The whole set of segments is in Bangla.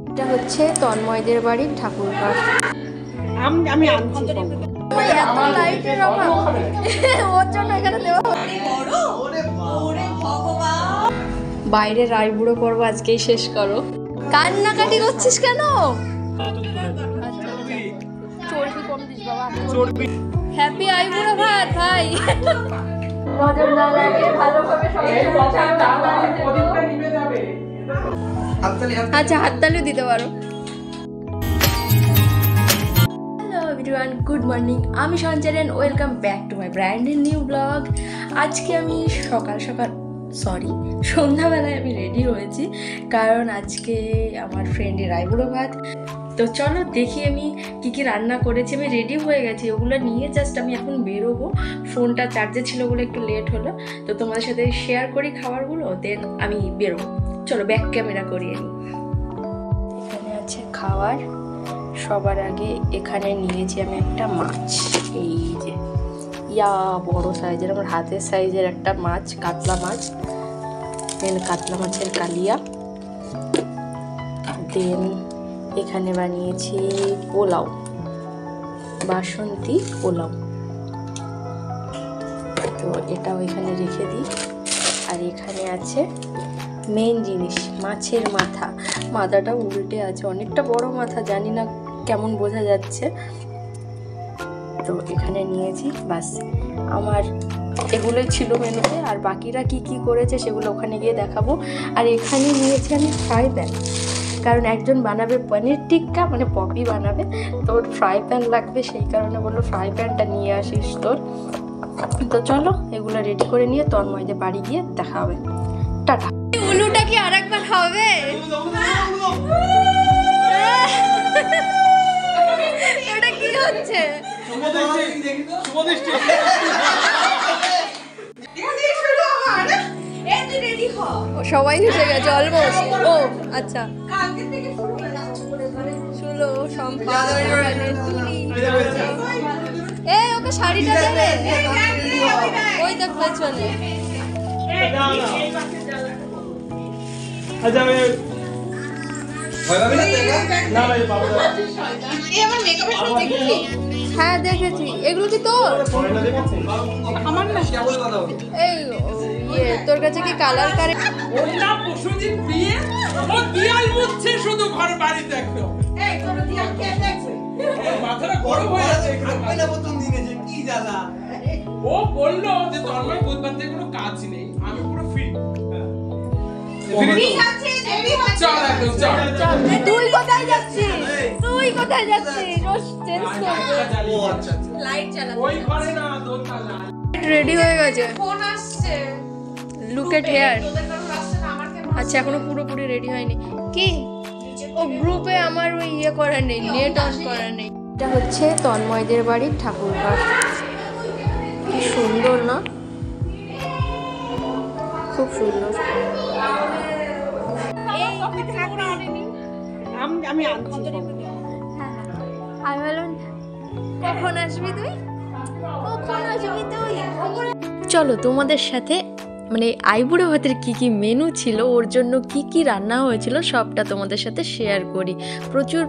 এটা হচ্ছে তন্ময়দের বাড়ির ঠাকুর ঘর। আমি আনছি বাইরে রায়বুড়ো পর্ব আজকেই শেষ করো। কান্নাকাটি করছিস কেন? চর্বি কম দিস বাবা। হ্যাপি আইবুড়ো ভাত ভাই। নজর না লাগে ভালোভাবে আচ্ছা হাততালিও দিতে পারো। Hello everyone, good morning. আমি Sancharan, welcome back to my brand new blog. আজকে আমি সন্ধ্যাবেলায় আমি রেডি হয়েছি, কারণ আজকে আমার ফ্রেন্ডের আইবুড়ো ভাত। তো চলো দেখি আমি কী কী রান্না করেছি। আমি রেডি হয়ে গেছি, ওগুলো নিয়ে জাস্ট আমি এখন বেরোবো। ফোনটা চার্জে ছিল বলে একটু লেট হলো, তো তোমাদের সাথে শেয়ার করি খাবারগুলো, দেন আমি বেরোবো। চলো ব্যাক ক্যামেরা করিয়ে নিই। এখানে আছে খাবার। সবার আগে এখানে নিয়েছি আমি একটা মাছ, এই যে বড় সাইজের, আমার হাতের সাইজের একটা মাছ, কাতলা মাছ। দেন কাতলা মাছের কালিয়া। দেন এখানে বানিয়েছি পোলাও, বাসন্তী পোলাও। তো এটাও এখানে রেখে দিই। আর এখানে আছে মেন জিনিস, মাছের মাথা। মাথাটা উল্টে আছে, অনেকটা বড় মাথা, জানি না কেমন বোঝা যাচ্ছে। তো এখানে নিয়েছি, বাস আমার এগুলোই ছিল মেনুতে। আর বাকিরা কি কি করেছে সেগুলো ওখানে গিয়ে দেখাবো। আর এখানে নিয়েছি আমি ফ্রাই প্যান, কারণ একজন বানাবে পনির টিক্কা, মানে পপি বানাবে, তোর ফ্রাই প্যান লাগবে, সেই কারণে বললো ফ্রাই প্যানটা নিয়ে আসিস তোর। তো চলো এগুলো রেডি করে নিয়ে তন্ময়দের বাড়ি গিয়ে দেখা হবে। টাটা। উলুটা কি আর একবার হবে? এটা কি হচ্ছে? সবাই এসে গেছে অলমোস্ট। ও আচ্ছা, শুলো সম্পা, ওকে শাড়িটা দেবে, ওই দেখ পেছনে। হ্যাঁ দেখেছি। এগুলো কি তোর? আমার না, এই তোর কাছে কি কালার করে? শুধু ঘর বাড়ি দেখো, মাথাটা গরম হয়ে আছে। ও বললো যে তন্ময় বুধবার থেকে কোনো কাজ নেই, আমি পুরো ফ্রি। তুই কোথায় যাচ্ছিস? রেডি হয়ে গেছে, লুক এট হেয়ার। আচ্ছা এখনো পুরোপুরি রেডি হয়নি কি? ও গ্রুপে আমার ওই ইয়ে করা নেই, নেট অন করা নেই। এটা হচ্ছে তন্ময়দের বাড়ির ঠাকুর ঘর। কি সুন্দর না? খুব সুন্দর। আমি বললাম কখন আসবি তুই? চলো তোমাদের সাথে মানে আইবুড়ো ভাতের কী কী মেনু ছিল, ওর জন্য কি কি রান্না হয়েছিল সবটা তোমাদের সাথে শেয়ার করি। প্রচুর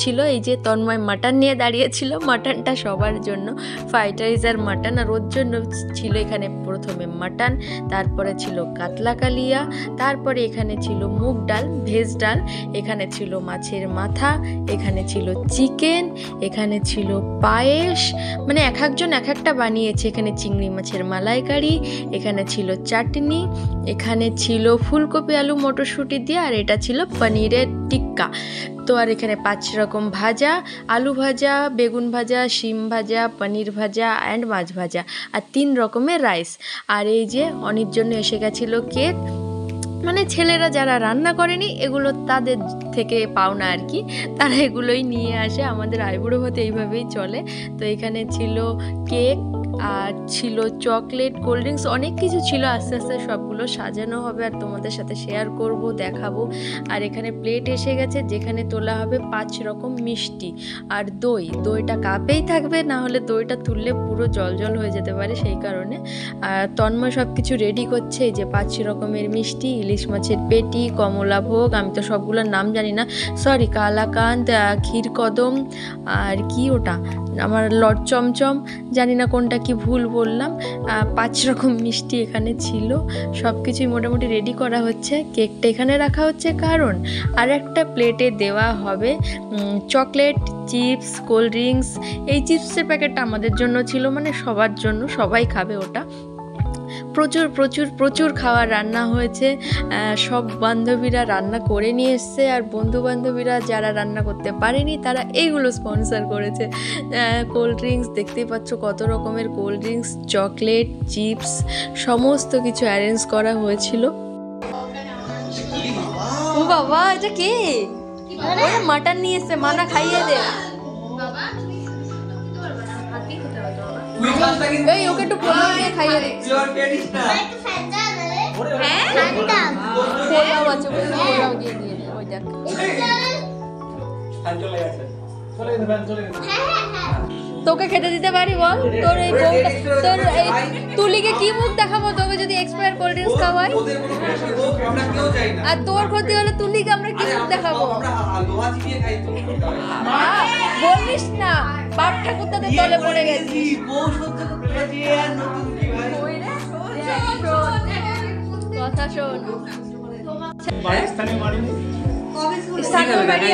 ছিল। এই যে তন্ময় মাটন নিয়ে দাঁড়িয়েছিল, মাটনটা সবার জন্য, ফ্রাইড রাইস আর মাটন। আর ওর জন্য ছিল এখানে প্রথমে মাটন, তারপরে ছিল কাতলা কালিয়া, তারপরে এখানে ছিল মুগ ডাল, ভেজ ডাল, এখানে ছিল মাছের মাথা, এখানে ছিল চিকেন, এখানে ছিল পায়েস, মানে এক একজন এক একটা বানিয়েছে। এখানে চিংড়ি মাছের মালাইকারি, এখানে ছিল চাটনি, এখানে ছিল ফুলকপি আলু মটরশুঁটি দিয়ে, আর এটা ছিল পনিরের টিক্কা। তো আর এখানে 5 রকম ভাজা, আলু ভাজা, বেগুন ভাজা, শিম ভাজা, পনির ভাজা অ্যান্ড মাছ ভাজা, আর 3 রকমের রাইস। আর এই যে অনির জন্য এসে গেছিলো কেক, মানে ছেলেরা যারা রান্না করেনি এগুলো তাদের থেকে পাওনা আর কি, তারা এগুলোই নিয়ে আসে। আমাদের আইবুড়ো ভাতে এইভাবেই চলে। তো এখানে ছিল কেক, আর ছিল চকলেট, কোল্ড ড্রিঙ্কস, অনেক কিছু ছিল। আস্তে আস্তে সবগুলো সাজানো হবে আর তোমাদের সাথে শেয়ার করব, দেখাবো। আর এখানে প্লেট এসে গেছে যেখানে তোলা হবে 5 রকম মিষ্টি আর দইটা কাপেই থাকবে, না হলে দইটা তুললে পুরো জল জল হয়ে যেতে পারে, সেই কারণে। আর তন্ময় সব কিছু রেডি করছে, এই যে 5 রকমের মিষ্টি, ইলিশ মাছের পেটি, কমলা ভোগ, আমি তো সবগুলোর নাম জানি না, সরি, কালাকান্দ, ক্ষীর কদম, আর কি ওটা আমার লট চমচম, জানি না কোনটা কি ভুল বললাম। 5 রকম মিষ্টি এখানে ছিল, সব কিছুই মোটামুটি রেডি করা হচ্ছে। কেকটা এখানে রাখা হচ্ছে কারণ আর একটা প্লেটে দেওয়া হবে চকলেট, চিপস, কোল্ড ড্রিঙ্কস। এই চিপসের প্যাকেটটা আমাদের জন্য ছিল, মানে সবার জন্য, সবাই খাবে ওটা। প্রচুর প্রচুর প্রচুর খাবার রান্না হয়েছে, সব বান্ধবীরা রান্না করে নিয়ে এসছে, আর বন্ধু বান্ধবীরা যারা রান্না করতে পারেনি তারা এইগুলো স্পন্সর করেছে। কোল্ড ড্রিঙ্কস দেখতেই পাচ্ছ, কত রকমের কোল্ড ড্রিঙ্কস, চকলেট, চিপস, সমস্ত কিছু অ্যারেঞ্জ করা হয়েছিল। ও বাবা, এটা কে? মাটন নিয়ে এসছে, মানা খাইয়ে দে। এই ওকে একটু পোলাও দিয়ে খাইয়ে দে। পোলাও আছে, পোলাও দিয়ে দিয়ে দে। ওই দেখ, তোকে খেতে দিতে পারি বল? তোর এই বউটা, তোর এই তুলিকে কি মুখ দেখাবো তোকে যদি এক্সপায়ার কোল্ড ড্রিঙ্কস খাওয়াই? আর তোর ক্ষতি হলে তুলিকে আমরা কি মুখ দেখাবো? বলিস না, বাপ ঠাকুর তাদের তলে পড়ে গেছি। কথা শোন,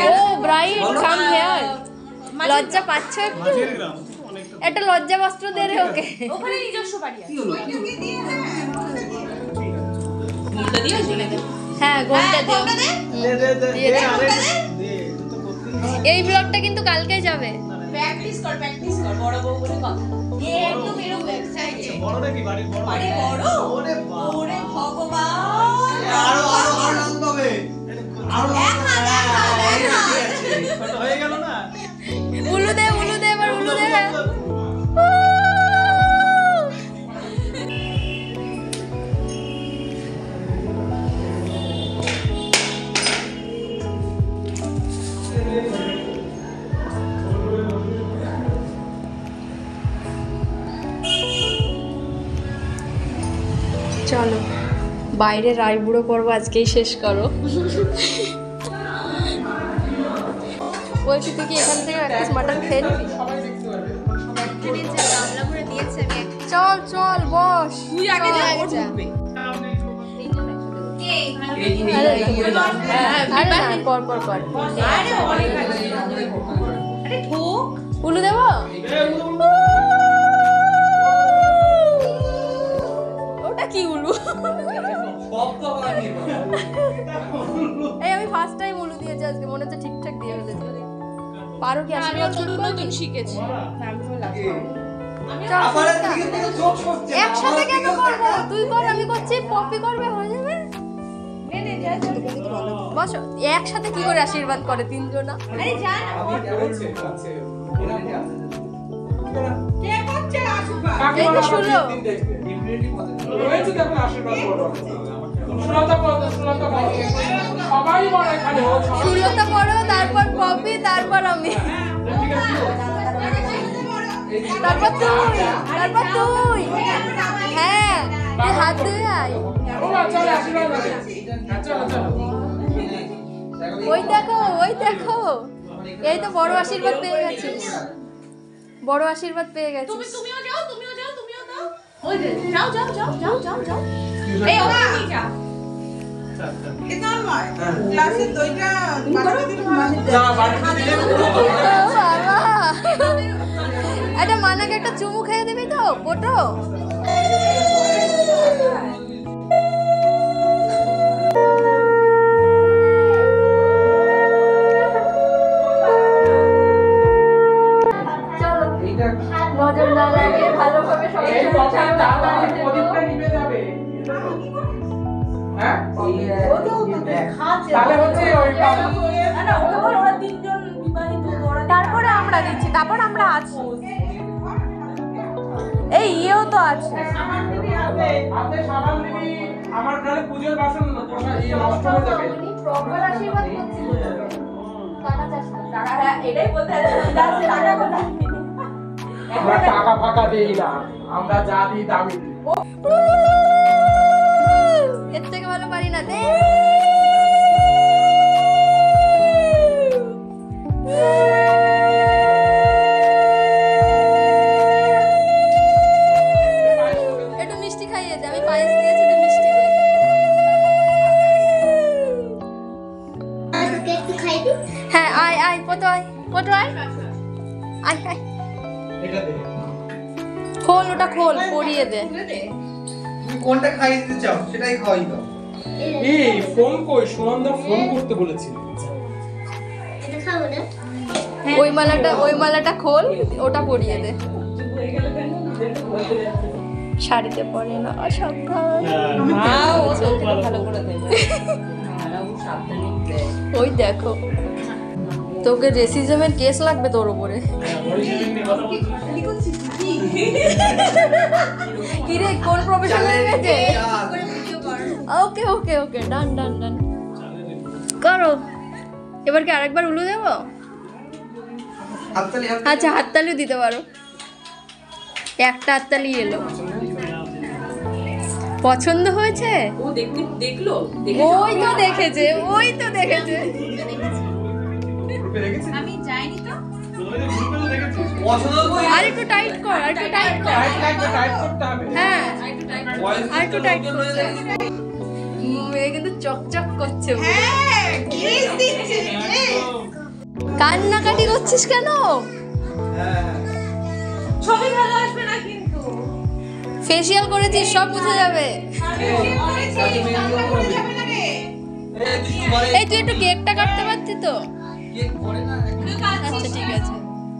ও ব্রাইড কাম হিয়ার। লজ্জা পাচ্ছ একটু? একটা লজ্জা বস্ত্র দে রে ওকে। ওখানে নিজস্ব বাড়ি আছে। হ্যাঁ, গোলটা দে। এই ব্লগটা কিন্তু কালকেই যাবে। প্র্যাকটিস কর বড় বউ বলে কথা। একদম এরকম এক্সাইটেড। বড়টা কি বাড়ি বড়? আরে বড়। ওরে ভগবান। আরো আনন্দ হবে। আরো ছোট হয়ে গেল না? উলু দে এবার উলু দে। চলো, বাইরের আইবুড়ো পর্ব আজকেই শেষ করো। বলছি তুই কি এখান থেকে এক পিস মাটন খেয়ে নিবি? চল চল বস, তুই আগে যা। উলু দেব? ওটা কি উলু? এই আমি ফার্স্ট টাইম উলু দিয়েছি আজকে, মনে হচ্ছে ঠিকঠাক দিয়ে ফেলেছি। পারো কি? নতুন শিখেছি। একসাথে কেন করবো? তুই কর, আমি করছি, পপি করবে, হয়ে যাবে। বসো, একসাথে কি করে আশীর্বাদ করে তিনজনা? এই তো শুনলো, সুলতা পড়ো, তারপর পপি, তারপর আমি, তারপর তুই। হ্যাঁ, তুই হাত ধুয়ে আয়। ওই দেখো, এই তো বড় আশীর্বাদ পেয়ে গেছিস, বড় আশীর্বাদ পেয়ে গেছিস। তুমিও যাও। ওই যে যাও। এই ওকে নিয়ে যাও। ক্লাসে দইটা বানাতে দিলে এটা মানাকে একটা চুমু খেয়ে দিবি তো পোটো। নজর না লাগে, ভালোভাবে তারপরে আমরা দিচ্ছি, তারপর আমরা আছি। এই ইয়েও তো আছে। আপনি সাবান দিবি আমার ঘরে পূজোর বাসন নষ্ট হয়ে যাবে। প্রপার আশীর্বাদ করছিল টাকা চাস না টাকা। হ্যাঁ এটাই বলতে আছে টাকা কোথায়? আমরা টাকা ফাঁকা দেই না, আমরা যা দিই দামি দিই। এর থেকে ভালো পারি না দে। একটু মিষ্টি খাইয়ে দে, আমি পায়েস দিয়েছি তুই মিষ্টি দে। হ্যাঁ আয় আয় পটো আয় আয় আয়। এটা দে। খোল ওটা খোল পরিয়ে দে। তুমি কোনটা খাইয়ে দিতে চাও সেটাই খাওয়াই দাও। এই ফোন কই? সুনন্দা ফোন করতে বলেছিল। ওই মালাটা খোল ওটা পরিয়ে দে। শাড়িতে পরে না অসাবধান। ওই দেখো তোকে রেসিজমের কেস লাগবে তোর উপরে। কিরে কোন প্রফেশন হয়ে গেছে? ওকে ওকে ওকে ডান ডান ডান করো। এবার কি আরেকবার উলু দেবো? হাততালি আচ্ছা হাততালিও দিতে পারো। একটা হাততালি এলো। পছন্দ হয়েছে? ও দেখলো ওই তো দেখেছে ওই তো দেখেছে। গ্রুপে রেখেছি আমি যাইনি তো। পছন্দ করে আর একটু টাইট কর আর একটু টাইট কর। টাইট করতে হবে। হ্যাঁ ভয়েস আর একটু টাইট কর। মেয়ে কিন্তু চকচক করছে। হ্যাঁ কিস দিচ্ছে রে। কান্নাকাটি করছিস কেন? হ্যাঁ ছবি ভালো আসবে না কিন্তু। ফেসিয়াল করেছিস সব বুঝে যাবে। এই তুই একটু কেকটা কাটতে পারছিস তো? কেক করে না আচ্ছা ঠিক আছে।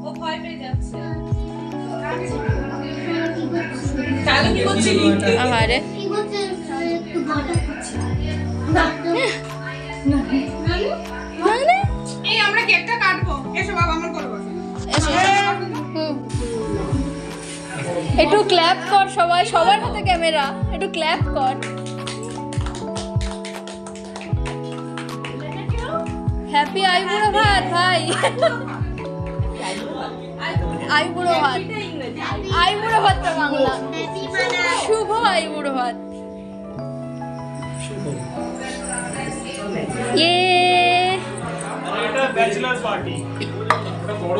ও ভয় পেয়ে যাচ্ছে। চালু কি করছিলি? আহারে মানে এই আমরা কেকটা কাটবো। এসো বাবা আমার করবো। এসো। হুম। একটু ক্ল্যাপ কর সবাই, সবার হাতে ক্যামেরা, একটু ক্ল্যাপ কর। হ্যাপি আইবুড়ো ভাত ভাই। আইবুড়ো ভাত, আইবুড়ো ভাতটা বাংলা। শুভ আইবুড়ো ভাত। ইয়ে এটা ব্যাচেলর পার্টি। এটা বড়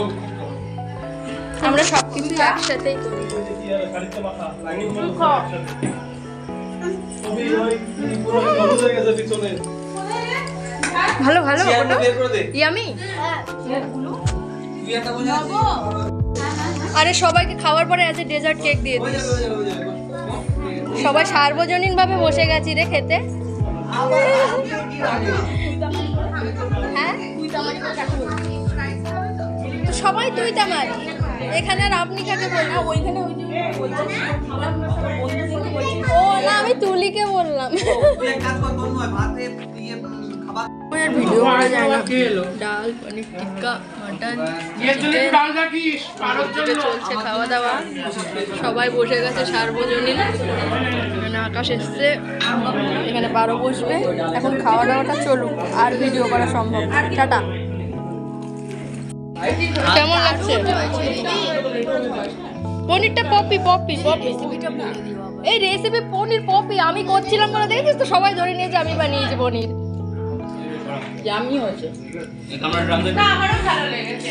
আমরা সবকিছু একসাথেই করি। শাড়িতে মাথা লাইনিং করে একসাথে। ছবি ওই পুরো হলুদ হয়ে গেছে পিছনে। ভালো ভালো চেয়ারটা বের করে দে ইয়ামি। তুই একটা বলে আছিস আরে সবাইকে খাওয়ার পরে আছে ডেজার্ট কেক দিয়ে হয়ে দিস। যাবে হয়ে যাবে সবাই সার্বজনীন ভাবে বসে গেছি রে খেতে। হ্যাঁ তো সবাই তুই তামারি এখানে। আর আপনি কাকে বলবো? ওইখানে ওই যে ও না আমি তুলিকে বললাম। তুই এক কাজ কর তোর নয় ভাতে দিয়ে খাবার ভিডিও করা যায় না। কে এলো? ডাল পনির টিক্কা মাটন এর জন্য ডাল রাখিস পারোর জন্য। চলছে খাওয়া দাওয়া। সবাই বসে গেছে সার্বজনীন। এখানে আকাশ এসছে, এখানে পারো বসবে। এখন খাওয়া দাওয়াটা চলুক, আর ভিডিও করা সম্ভব। টাটা। কেমন লাগছে? পনিরটা পপি পপি পপি। এই রেসিপি পনির পপি আমি করছিলাম বলে দেখেছিস তো, সবাই ধরে নিয়েছে আমি বানিয়েছি পনির। জামি হয়েছে। না আমারও ভালো লেগেছে।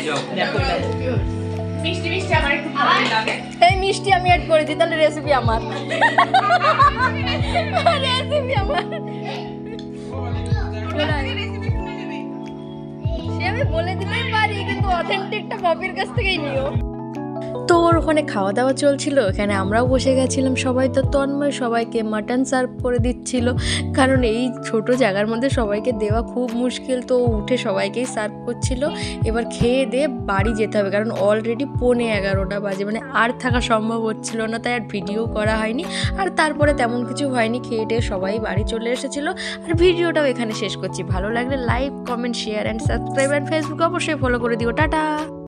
মিষ্টি মিষ্টি আমার একটু ভালো লাগে। এই মিষ্টি আমি অ্যাড করেছি, তাহলে রেসিপি আমার। রেসিপি আমার। রেসিপি শুনে নেবে। সে আমি বলে দিতেই পারি, কিন্তু অথেন্টিকটা পপির কাছ থেকেই নিও। তো ওর ওখানে খাওয়া দাওয়া চলছিল, এখানে আমরাও বসে গেছিলাম সবাই। তো তন্ময় সবাইকে মাটন সার্ভ করে দিচ্ছিল, কারণ এই ছোট জায়গার মধ্যে সবাইকে দেওয়া খুব মুশকিল। তো ও উঠে সবাইকেই সার্ভ করছিল। এবার খেয়ে দিয়ে বাড়ি যেতে হবে, কারণ অলরেডি 11:15 বাজে, মানে আর থাকা সম্ভব হচ্ছিল না, তাই আর ভিডিও করা হয়নি। আর তারপরে তেমন কিছু হয়নি, খেয়ে দিয়ে সবাই বাড়ি চলে এসেছিলো। আর ভিডিওটাও এখানে শেষ করছি। ভালো লাগলে like comment share and subscribe, and ফেসবুকে অবশ্যই ফলো করে দিও। টাটা।